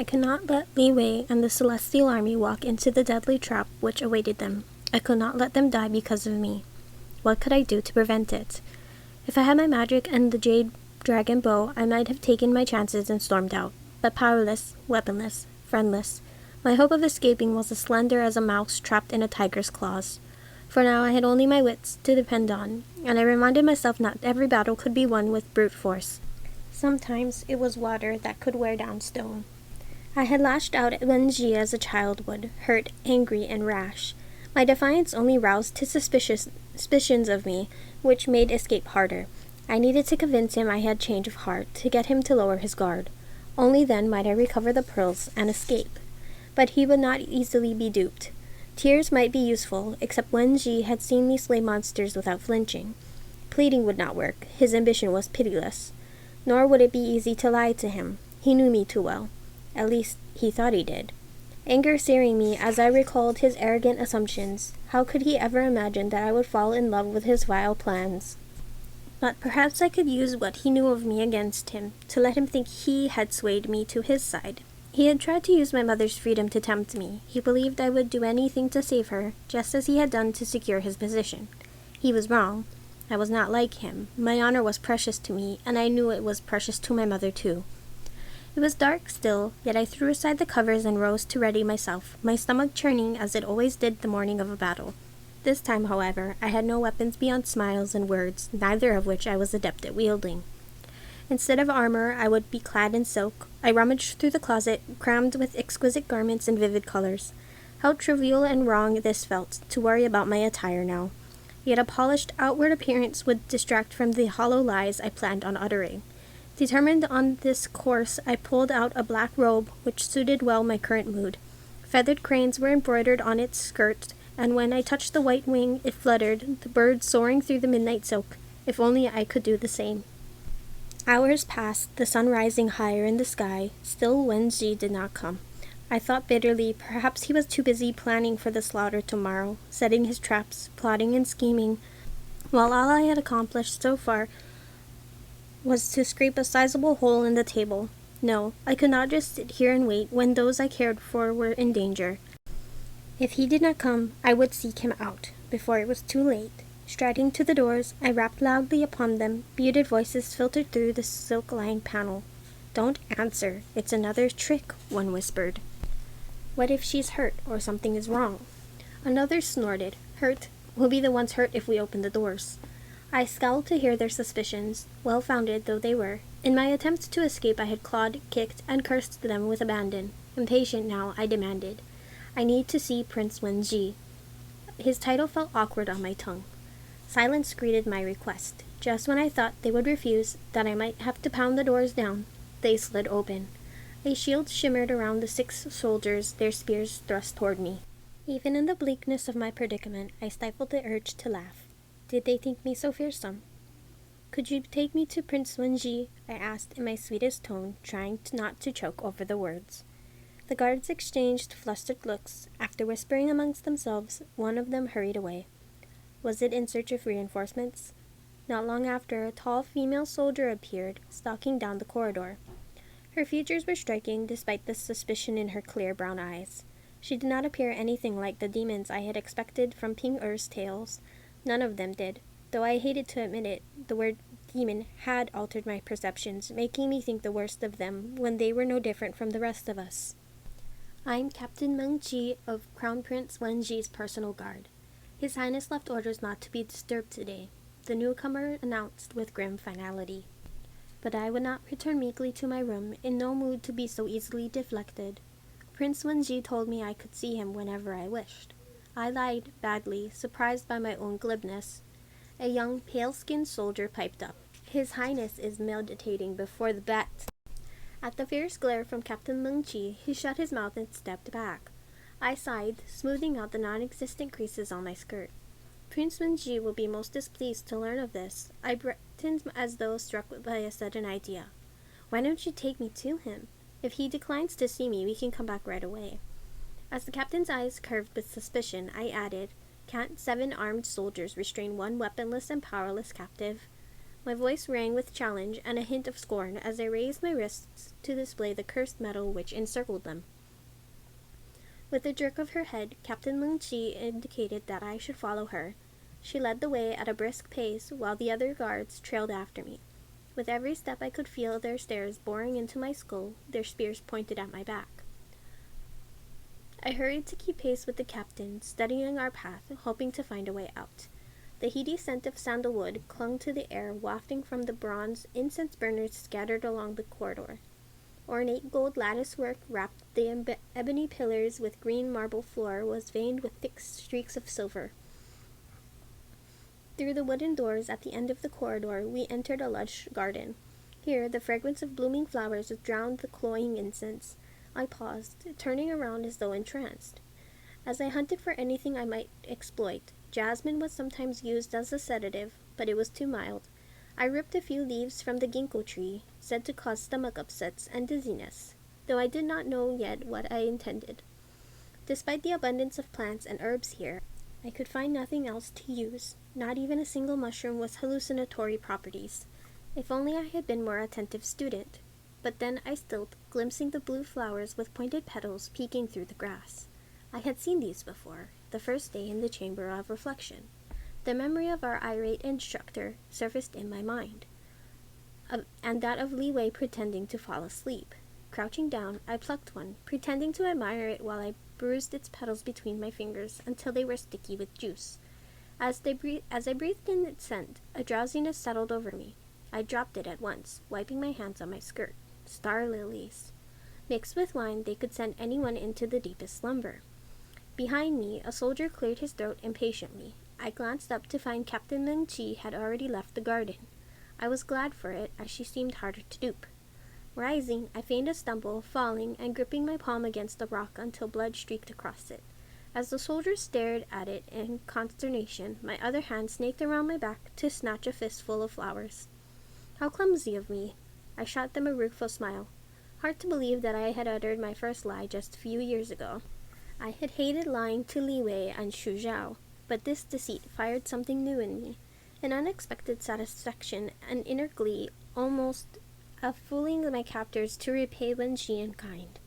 I could not let Li Wei and the Celestial Army walk into the deadly trap which awaited them. I could not let them die because of me. What could I do to prevent it? If I had my magic and the Jade Dragon bow, I might have taken my chances and stormed out. But powerless, weaponless, friendless, my hope of escaping was as slender as a mouse trapped in a tiger's claws. For now I had only my wits to depend on, and I reminded myself not every battle could be won with brute force. Sometimes it was water that could wear down stone. I had lashed out at Wenji as a child would, hurt, angry, and rash. My defiance only roused his suspicions of me, which made escape harder. I needed to convince him I had change of heart, to get him to lower his guard. Only then might I recover the pearls and escape. But he would not easily be duped. Tears might be useful, except Wenji had seen me slay monsters without flinching. Pleading would not work. His ambition was pitiless. Nor would it be easy to lie to him. He knew me too well. At least, he thought he did. Anger searing me as I recalled his arrogant assumptions. How could he ever imagine that I would fall in love with his vile plans? But perhaps I could use what he knew of me against him, to let him think he had swayed me to his side. He had tried to use my mother's freedom to tempt me. He believed I would do anything to save her, just as he had done to secure his position. He was wrong. I was not like him. My honor was precious to me, and I knew it was precious to my mother too. It was dark still, yet I threw aside the covers and rose to ready myself, my stomach churning as it always did the morning of a battle. This time, however, I had no weapons beyond smiles and words, neither of which I was adept at wielding. Instead of armor, I would be clad in silk. I rummaged through the closet, crammed with exquisite garments and vivid colors. How trivial and wrong this felt, to worry about my attire now. Yet a polished outward appearance would distract from the hollow lies I planned on uttering. Determined on this course, I pulled out a black robe which suited well my current mood. Feathered cranes were embroidered on its skirt, and when I touched the white wing, it fluttered, the bird soaring through the midnight silk. If only I could do the same. Hours passed, the sun rising higher in the sky. Still Wenji did not come. I thought bitterly, perhaps he was too busy planning for the slaughter tomorrow, setting his traps, plotting and scheming, while all I had accomplished so far was to scrape a sizable hole in the table. No, I could not just sit here and wait when those I cared for were in danger. If he did not come, I would seek him out, before it was too late. Striding to the doors, I rapped loudly upon them. Muted voices filtered through the silk-lined panel. "Don't answer. It's another trick," one whispered. "What if she's hurt, or something is wrong?" Another snorted. "Hurt? We'll be the ones hurt if we open the doors." I scowled to hear their suspicions, well-founded though they were. In my attempts to escape, I had clawed, kicked, and cursed them with abandon. Impatient now, I demanded, "I need to see Prince Wenji." His title felt awkward on my tongue. Silence greeted my request. Just when I thought they would refuse, that I might have to pound the doors down, they slid open. A shield shimmered around the 6 soldiers, their spears thrust toward me. Even in the bleakness of my predicament, I stifled the urge to laugh. Did they think me so fearsome? "Could you take me to Prince Wenji?" I asked in my sweetest tone, trying not to choke over the words. The guards exchanged flustered looks. After whispering amongst themselves, one of them hurried away. Was it in search of reinforcements? Not long after, a tall female soldier appeared, stalking down the corridor. Her features were striking, despite the suspicion in her clear brown eyes. She did not appear anything like the demons I had expected from Ping Er's tales. None of them did. Though I hated to admit it, the word demon had altered my perceptions, making me think the worst of them when they were no different from the rest of us. "I'm Captain Meng Qi of Crown Prince Wenji's personal guard. His Highness left orders not to be disturbed today," the newcomer announced with grim finality. But I would not return meekly to my room, in no mood to be so easily deflected. Prince Wenji told me I could see him whenever I wished. I lied badly, surprised by my own glibness. A young, pale-skinned soldier piped up. "His Highness is meditating before the bat." At the fierce glare from Captain Meng Qi, he shut his mouth and stepped back. I sighed, smoothing out the non-existent creases on my skirt. "Prince Wenji will be most displeased to learn of this." I brightened as though struck by a sudden idea. "Why don't you take me to him? If he declines to see me, we can come back right away." As the captain's eyes curved with suspicion, I added, "Can't 7 armed soldiers restrain one weaponless and powerless captive?" My voice rang with challenge and a hint of scorn as I raised my wrists to display the cursed metal which encircled them. With a jerk of her head, Captain Meng Qi indicated that I should follow her. She led the way at a brisk pace, while the other guards trailed after me. With every step I could feel their stares boring into my skull, their spears pointed at my back. I hurried to keep pace with the captain, studying our path, hoping to find a way out. The heady scent of sandalwood clung to the air, wafting from the bronze incense burners scattered along the corridor. Ornate gold latticework wrapped the ebony pillars with green marble floor was veined with thick streaks of silver. Through the wooden doors at the end of the corridor, we entered a lush garden. Here, the fragrance of blooming flowers drowned the cloying incense. I paused, turning around as though entranced. As I hunted for anything I might exploit, jasmine was sometimes used as a sedative, but it was too mild. I ripped a few leaves from the ginkgo tree, said to cause stomach upsets and dizziness, though I did not know yet what I intended. Despite the abundance of plants and herbs here, I could find nothing else to use. Not even a single mushroom with hallucinatory properties. If only I had been more attentive student. But then I stilled, glimpsing the blue flowers with pointed petals peeking through the grass. I had seen these before, the first day in the Chamber of Reflection. The memory of our irate instructor surfaced in my mind, and that of Li Wei pretending to fall asleep. Crouching down, I plucked one, pretending to admire it while I bruised its petals between my fingers until they were sticky with juice. As I breathed in its scent, a drowsiness settled over me. I dropped it at once, wiping my hands on my skirt. Star lilies. Mixed with wine, they could send anyone into the deepest slumber. Behind me, a soldier cleared his throat impatiently. I glanced up to find Captain Meng Qi had already left the garden. I was glad for it, as she seemed harder to dupe. Rising, I feigned a stumble, falling, and gripping my palm against the rock until blood streaked across it. As the soldier stared at it in consternation, my other hand snaked around my back to snatch a fistful of flowers. How clumsy of me! I shot them a rueful smile. Hard to believe that I had uttered my first lie just a few years ago. I had hated lying to Li Wei and Xu Zhao, but this deceit fired something new in me. An unexpected satisfaction, an inner glee, almost of fooling my captors to repay Wen Xi in kind.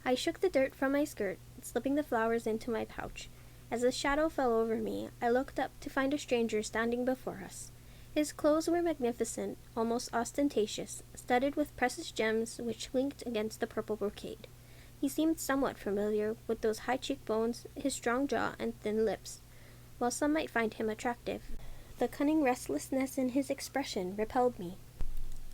I shook the dirt from my skirt, slipping the flowers into my pouch. As a shadow fell over me, I looked up to find a stranger standing before us. His clothes were magnificent, almost ostentatious, studded with precious gems which winked against the purple brocade. He seemed somewhat familiar, with those high cheekbones, his strong jaw, and thin lips. While some might find him attractive, the cunning restlessness in his expression repelled me.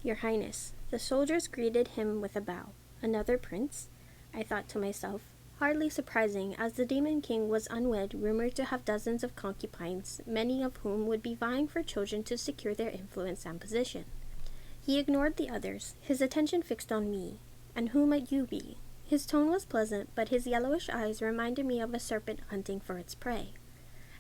"Your Highness." The soldiers greeted him with a bow. "Another prince?" I thought to myself. Hardly surprising, as the Demon King was unwed, rumored to have dozens of concubines, many of whom would be vying for children to secure their influence and position. He ignored the others, his attention fixed on me. "And who might you be?" His tone was pleasant, but his yellowish eyes reminded me of a serpent hunting for its prey.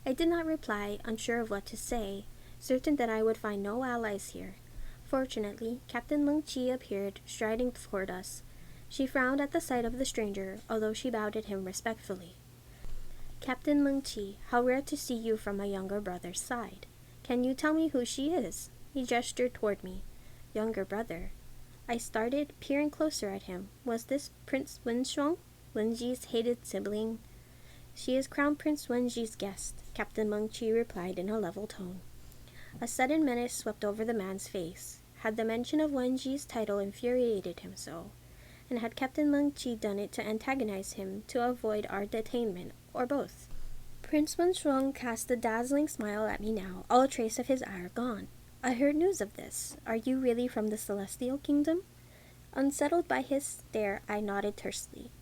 I did not reply, unsure of what to say, certain that I would find no allies here. Fortunately, Captain Meng Qi appeared, striding toward us. She frowned at the sight of the stranger, although she bowed at him respectfully. "Captain Meng Qi, how rare to see you from a younger brother's side. Can you tell me who she is?" He gestured toward me. "Younger brother." I started, peering closer at him. Was this Prince Wenshuang, Wenji's hated sibling? "She is Crown Prince Wenji's guest," Captain Meng Qi replied in a level tone. A sudden menace swept over the man's face. Had the mention of Wenji's title infuriated him so? And had Captain Meng Qi done it to antagonize him, to avoid our detainment, or both? Prince Wenshuang cast a dazzling smile at me now, all trace of his ire gone. "I heard news of this. Are you really from the Celestial Kingdom?" Unsettled by his stare, I nodded tersely.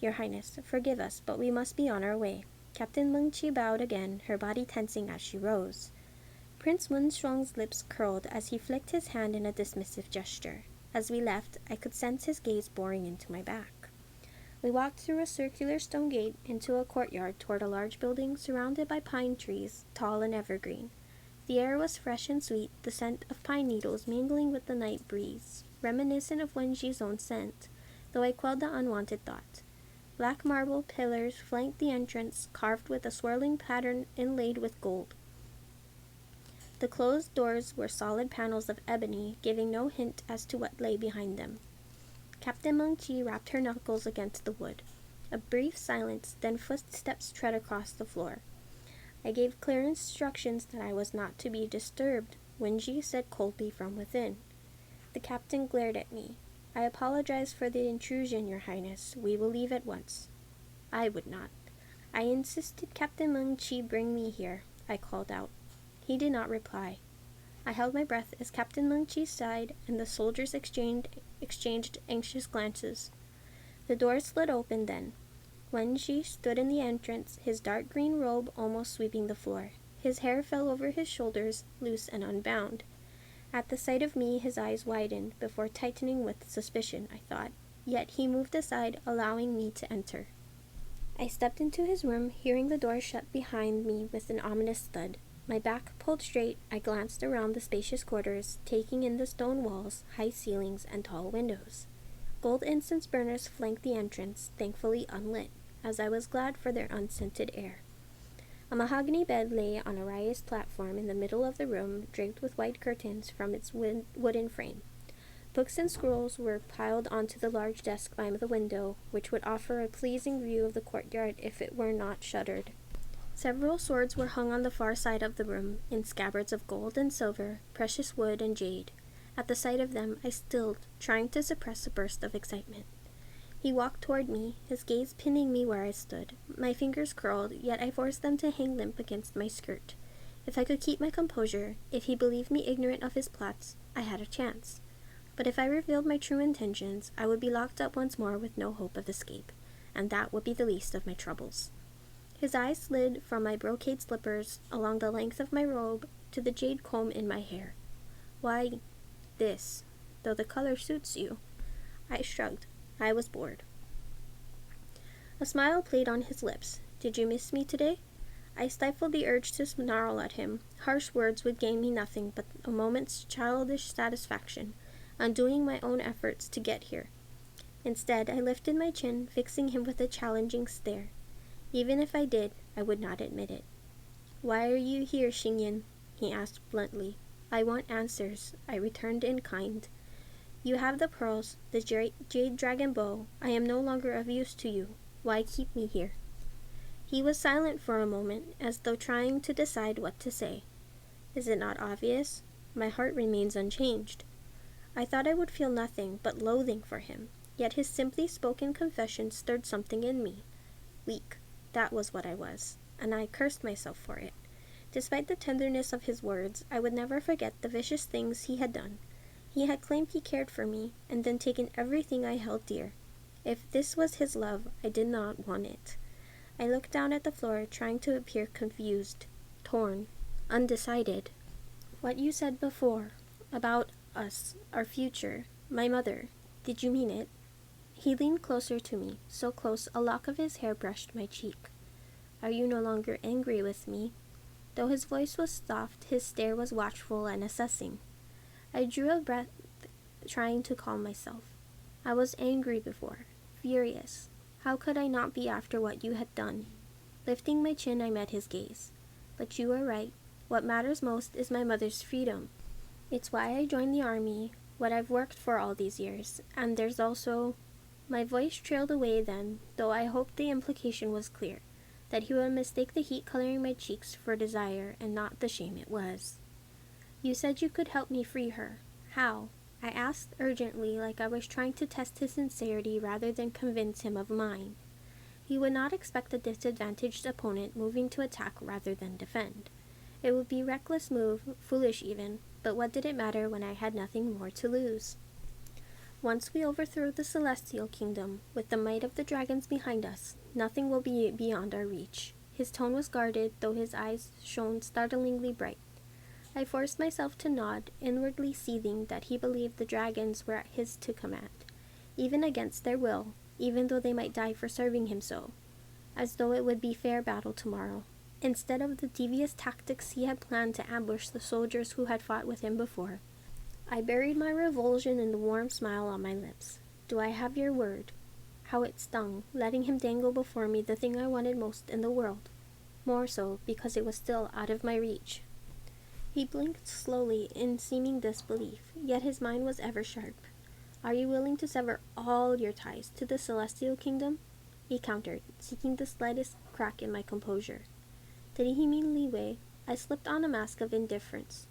"Your Highness, forgive us, but we must be on our way." Captain Meng Qi bowed again, her body tensing as she rose. Prince Wenshuang's lips curled as he flicked his hand in a dismissive gesture. As we left, I could sense his gaze boring into my back. We walked through a circular stone gate into a courtyard toward a large building surrounded by pine trees, tall and evergreen. The air was fresh and sweet, the scent of pine needles mingling with the night breeze, reminiscent of Wenji's own scent, though I quelled the unwanted thought. Black marble pillars flanked the entrance, carved with a swirling pattern inlaid with gold. The closed doors were solid panels of ebony, giving no hint as to what lay behind them. Captain Meng-Chi rapped her knuckles against the wood. A brief silence, then footsteps tread across the floor. I gave clear instructions that I was not to be disturbed, Wen-Ji said coldly from within. The captain glared at me. I apologize for the intrusion, Your Highness. We will leave at once. I would not. I insisted Captain Meng-Chi bring me here, I called out. He did not reply. I held my breath as Captain Meng-Chi sighed and the soldiers exchanged anxious glances. The door slid open then. Wen-Ji stood in the entrance, his dark green robe almost sweeping the floor. His hair fell over his shoulders, loose and unbound. At the sight of me, his eyes widened, before tightening with suspicion, I thought. Yet he moved aside, allowing me to enter. I stepped into his room, hearing the door shut behind me with an ominous thud. My back pulled straight, I glanced around the spacious quarters, taking in the stone walls, high ceilings, and tall windows. Gold incense burners flanked the entrance, thankfully unlit, as I was glad for their unscented air. A mahogany bed lay on a raised platform in the middle of the room, draped with white curtains from its wooden frame. Books and scrolls were piled onto the large desk by the window, which would offer a pleasing view of the courtyard if it were not shuttered. Several swords were hung on the far side of the room, in scabbards of gold and silver, precious wood and jade. At the sight of them, I stilled, trying to suppress a burst of excitement. He walked toward me, his gaze pinning me where I stood. My fingers curled, yet I forced them to hang limp against my skirt. If I could keep my composure, if he believed me ignorant of his plots, I had a chance. But if I revealed my true intentions, I would be locked up once more with no hope of escape, and that would be the least of my troubles. His eyes slid from my brocade slippers along the length of my robe to the jade comb in my hair. Why, this, though the color suits you. I shrugged. I was bored. A smile played on his lips. Did you miss me today? I stifled the urge to snarl at him. Harsh words would gain me nothing but a moment's childish satisfaction, undoing my own efforts to get here. Instead, I lifted my chin, fixing him with a challenging stare. Even if I did, I would not admit it. Why are you here, Xingyin? He asked bluntly. I want answers, I returned in kind. You have the pearls, the jade dragon bow. I am no longer of use to you. Why keep me here? He was silent for a moment, as though trying to decide what to say. Is it not obvious? My heart remains unchanged. I thought I would feel nothing but loathing for him, yet his simply spoken confession stirred something in me. Weak. That was what I was, and I cursed myself for it. Despite the tenderness of his words, I would never forget the vicious things he had done. He had claimed he cared for me, and then taken everything I held dear. If this was his love, I did not want it. I looked down at the floor, trying to appear confused, torn, undecided. What you said before, about us, our future, my mother, did you mean it? He leaned closer to me, so close a lock of his hair brushed my cheek. Are you no longer angry with me? Though his voice was soft, his stare was watchful and assessing. I drew a breath, trying to calm myself. I was angry before, furious. How could I not be after what you had done? Lifting my chin, I met his gaze. But you are right. What matters most is my mother's freedom. It's why I joined the army, what I've worked for all these years, and there's also... My voice trailed away then, though I hoped the implication was clear, that he would mistake the heat coloring my cheeks for desire and not the shame it was. You said you could help me free her. How? I asked urgently, like I was trying to test his sincerity rather than convince him of mine. He would not expect a disadvantaged opponent moving to attack rather than defend. It would be a reckless move, foolish even, but what did it matter when I had nothing more to lose? Once we overthrow the Celestial Kingdom, with the might of the dragons behind us, nothing will be beyond our reach. His tone was guarded, though his eyes shone startlingly bright. I forced myself to nod, inwardly seething that he believed the dragons were at his to command, even against their will, even though they might die for serving him so, as though it would be fair battle tomorrow, instead of the devious tactics he had planned to ambush the soldiers who had fought with him before. I buried my revulsion in the warm smile on my lips. Do I have your word? How it stung, letting him dangle before me the thing I wanted most in the world. More so, because it was still out of my reach. He blinked slowly in seeming disbelief, yet his mind was ever sharp. Are you willing to sever all your ties to the celestial kingdom? He countered, seeking the slightest crack in my composure. Did he mean leeway? I slipped on a mask of indifference.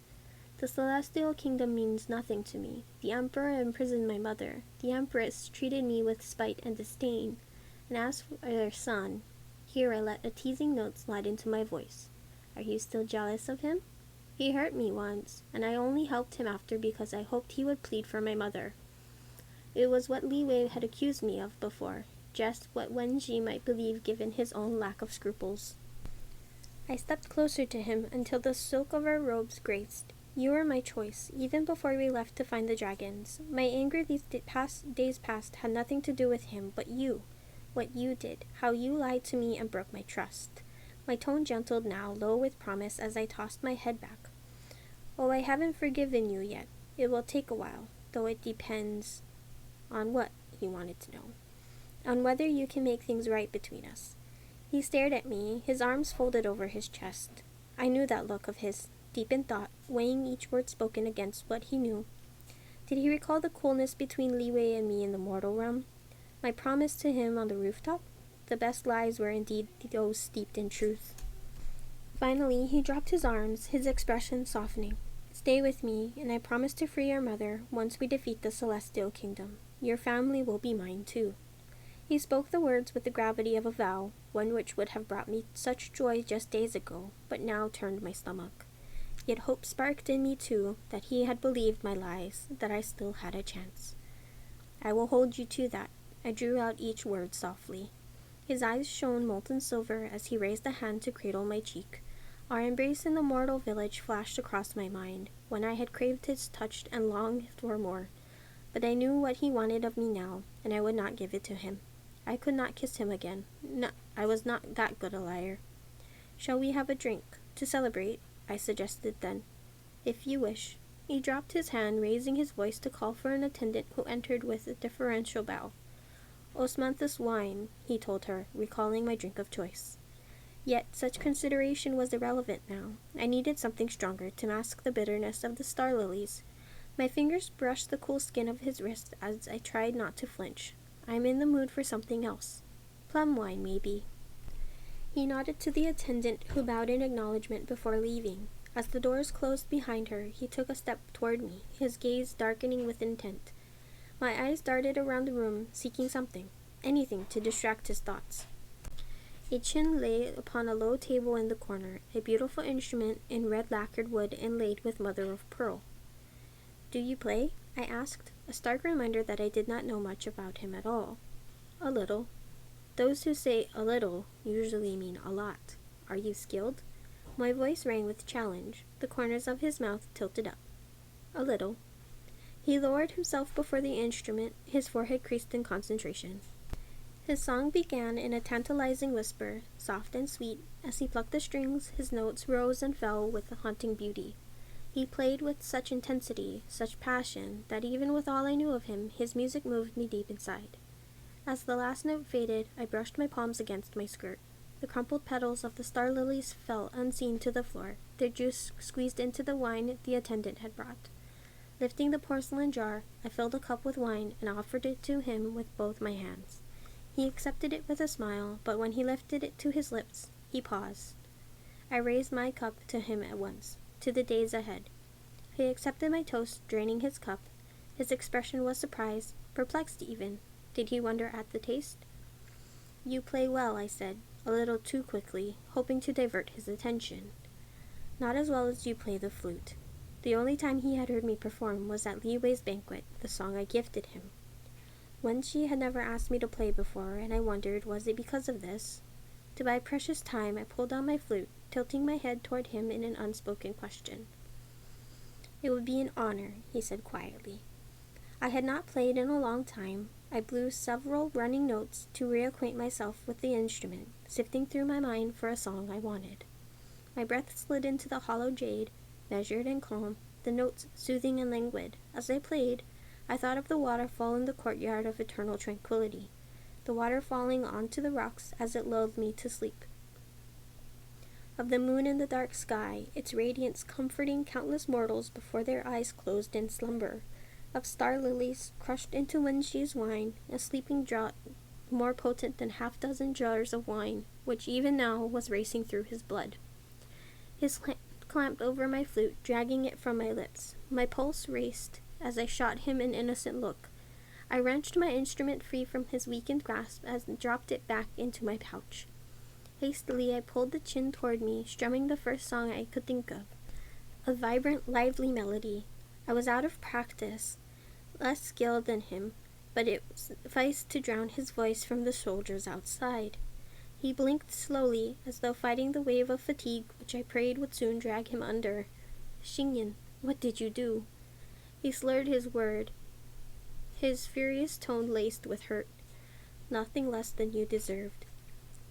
The celestial kingdom means nothing to me. The emperor imprisoned my mother. The empress treated me with spite and disdain. And as for their son, here I let a teasing note slide into my voice. Are you still jealous of him? He hurt me once, and I only helped him after because I hoped he would plead for my mother. It was what Li Wei had accused me of before, just what Wen Ji might believe given his own lack of scruples. I stepped closer to him until the silk of our robes grazed. You were my choice, even before we left to find the dragons. My anger these days past had nothing to do with him, but you. What you did, how you lied to me and broke my trust. My tone gentled now, low with promise, as I tossed my head back. Oh, I haven't forgiven you yet. It will take a while, though it depends on what, he wanted to know. On whether you can make things right between us. He stared at me, his arms folded over his chest. I knew that look of his, deep in thought, weighing each word spoken against what he knew. Did he recall the coolness between Li Wei and me in the mortal realm? My promise to him on the rooftop? The best lies were indeed those steeped in truth. Finally, he dropped his arms, his expression softening. Stay with me, and I promise to free your mother once we defeat the Celestial Kingdom. Your family will be mine too. He spoke the words with the gravity of a vow, one which would have brought me such joy just days ago, but now turned my stomach. Yet hope sparked in me too, that he had believed my lies, that I still had a chance. I will hold you to that. I drew out each word softly. His eyes shone molten silver as he raised a hand to cradle my cheek. Our embrace in the mortal village flashed across my mind, when I had craved his touch and longed for more. But I knew what he wanted of me now, and I would not give it to him. I could not kiss him again. No, I was not that good a liar. Shall we have a drink, to celebrate? I suggested then. If you wish. He dropped his hand, raising his voice to call for an attendant who entered with a deferential bow. Osmanthus wine, he told her, recalling my drink of choice. Yet such consideration was irrelevant now. I needed something stronger to mask the bitterness of the star lilies. My fingers brushed the cool skin of his wrist as I tried not to flinch. I am in the mood for something else. Plum wine, maybe. He nodded to the attendant, who bowed in acknowledgement before leaving. As the doors closed behind her, he took a step toward me, his gaze darkening with intent. My eyes darted around the room, seeking something, anything to distract his thoughts. A chin lay upon a low table in the corner, a beautiful instrument in red lacquered wood inlaid with mother of pearl. Do you play? I asked, a stark reminder that I did not know much about him at all. A little. Those who say a little usually mean a lot. Are you skilled? My voice rang with challenge, the corners of his mouth tilted up. A little. He lowered himself before the instrument, his forehead creased in concentration. His song began in a tantalizing whisper, soft and sweet. As he plucked the strings, his notes rose and fell with a haunting beauty. He played with such intensity, such passion, that even with all I knew of him, his music moved me deep inside. As the last note faded, I brushed my palms against my skirt. The crumpled petals of the star lilies fell unseen to the floor, their juice squeezed into the wine the attendant had brought. Lifting the porcelain jar, I filled a cup with wine and offered it to him with both my hands. He accepted it with a smile, but when he lifted it to his lips, he paused. I raised my cup to him at once, to the days ahead. He accepted my toast, draining his cup. His expression was surprised, perplexed even. Did he wonder at the taste? You play well, I said, a little too quickly, hoping to divert his attention. Not as well as you play the flute. The only time he had heard me perform was at Li Wei's banquet, the song I gifted him. Wen Qi had never asked me to play before, and I wondered, was it because of this? To buy precious time, I pulled down my flute, tilting my head toward him in an unspoken question. It would be an honor, he said quietly. I had not played in a long time. I blew several running notes to reacquaint myself with the instrument, sifting through my mind for a song I wanted. My breath slid into the hollow jade, measured and calm, the notes soothing and languid. As I played, I thought of the waterfall in the courtyard of eternal tranquility, the water falling onto the rocks as it lulled me to sleep. of the moon in the dark sky, its radiance comforting countless mortals before their eyes closed in slumber, of star lilies crushed into Wenxi's wine, a sleeping draught more potent than half-dozen jars of wine, which even now was racing through his blood. His hand clamped over my flute, dragging it from my lips. My pulse raced as I shot him an innocent look. I wrenched my instrument free from his weakened grasp and dropped it back into my pouch. Hastily, I pulled the chin toward me, strumming the first song I could think of. A vibrant, lively melody. I was out of practice, less skilled than him, but it sufficed to drown his voice from the soldiers outside. He blinked slowly, as though fighting the wave of fatigue which I prayed would soon drag him under. Xingyan, what did you do? He slurred his word, his furious tone laced with hurt. Nothing less than you deserved.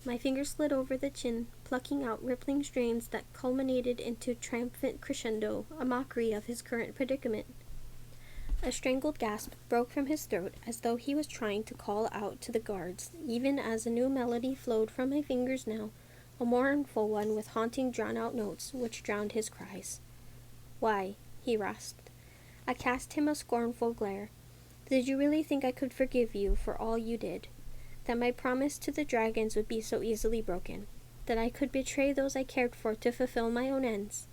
My fingers slid over the chin, plucking out rippling strains that culminated into triumphant crescendo, a mockery of his current predicament. A strangled gasp broke from his throat as though he was trying to call out to the guards, even as a new melody flowed from my fingers now, a mournful one with haunting drawn-out notes which drowned his cries. Why? He rasped. I cast him a scornful glare. Did you really think I could forgive you for all you did? That my promise to the dragons would be so easily broken? That I could betray those I cared for to fulfill my own ends?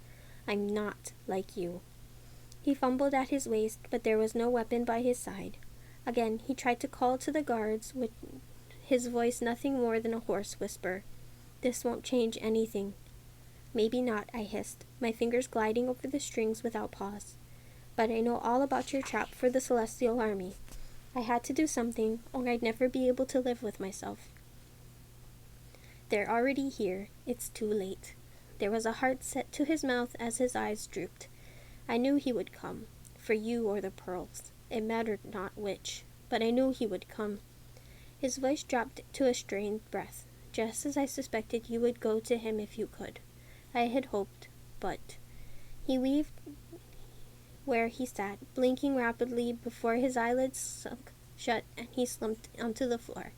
I'm not like you. He fumbled at his waist, but there was no weapon by his side. Again, he tried to call to the guards, with his voice nothing more than a hoarse whisper. This won't change anything. Maybe not, I hissed, my fingers gliding over the strings without pause. But I know all about your trap for the Celestial Army. I had to do something, or I'd never be able to live with myself. They're already here. It's too late. There was a heart set to his mouth as his eyes drooped. I knew he would come, for you or the pearls. It mattered not which, but I knew he would come. His voice dropped to a strained breath, just as I suspected you would go to him if you could. I had hoped, but... He weaved where he sat, blinking rapidly before his eyelids sunk shut and he slumped onto the floor.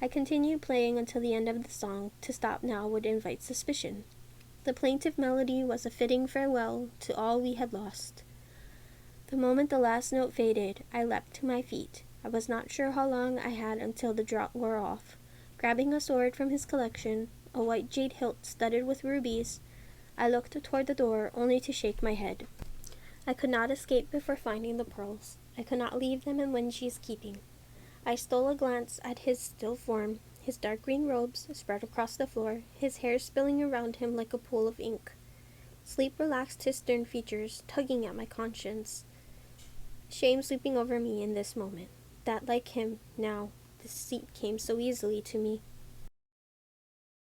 I continued playing until the end of the song. To stop now would invite suspicion. The plaintive melody was a fitting farewell to all we had lost. The moment the last note faded, I leapt to my feet. I was not sure how long I had until the draught wore off. Grabbing a sword from his collection, a white jade hilt studded with rubies, I looked toward the door, only to shake my head. I could not escape before finding the pearls. I could not leave them in Wenxi's keeping. I stole a glance at his still form, his dark green robes spread across the floor, his hair spilling around him like a pool of ink. Sleep relaxed his stern features, tugging at my conscience. Shame sweeping over me in this moment. That, like him, now, deceit came so easily to me.